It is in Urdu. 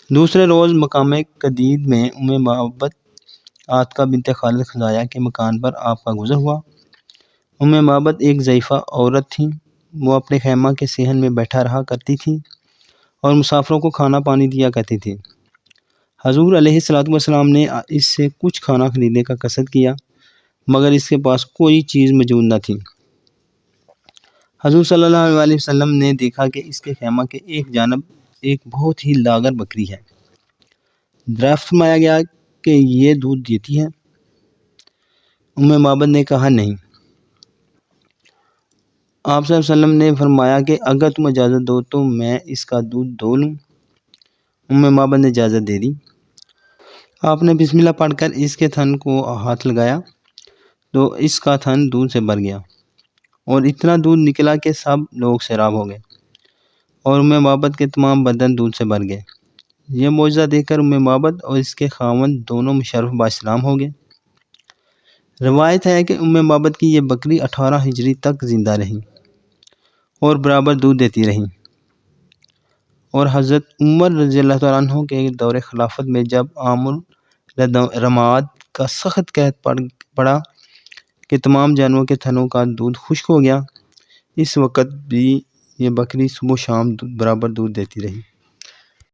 دوسرے روز مقام قدید میں معبد عاتقہ بنت خالد خزاعہ کے مکان پر آپ کا گزر ہوا۔ معبد ایک ضعیفہ عورت تھیں۔ وہ اپنے خیمہ کے صحن میں بیٹھا رہا کرتی تھی اور مسافروں کو کھانا پانی دیا کرتی تھی۔ حضور علیہ السلام نے اس سے کچھ کھانا خریدنے کا قصد کیا، مگر اس کے پاس کوئی چیز موجود نہ تھی۔ حضور صلی اللہ علیہ وسلم نے دیکھا کہ اس کے خیمہ کے ایک جانب ایک بہت ہی لاغر بکری ہے۔ دریافت فرمایا گیا کہ یہ دودھ دیتی ہے؟ معبد نے کہا نہیں۔ آپ صلی اللہ علیہ وسلم نے فرمایا کہ اگر تم اجازت دو تو میں اس کا دودھ دو لوں۔ معبد نے اجازت دے دی۔ آپ نے بسم اللہ پڑھ کر اس کے تھن کو ہاتھ لگایا تو اس کا تھن دودھ سے بھر گیا اور اتنا دودھ نکلا کہ سب لوگ سیراب ہو گئے اور معبد کے تمام بدن دودھ سے بھر گئے۔ یہ معجزہ دیکھ کر معبد اور اس کے خاوند دونوں مشرف بااسلام ہو گئے۔ روایت ہے کہ معبد کی یہ بکری 18 ہجری تک زندہ رہی اور برابر دودھ دیتی رہی، اور حضرت عمر رضی اللہ تعالیٰ عنہ کے دور خلافت میں جب عام الرماد کا سخت قحط پڑا کہ تمام جانوروں کے تھنوں کا دودھ خشک ہو گیا، اس وقت بھی یہ بکری صبح و شام برابر دودھ دیتی رہی۔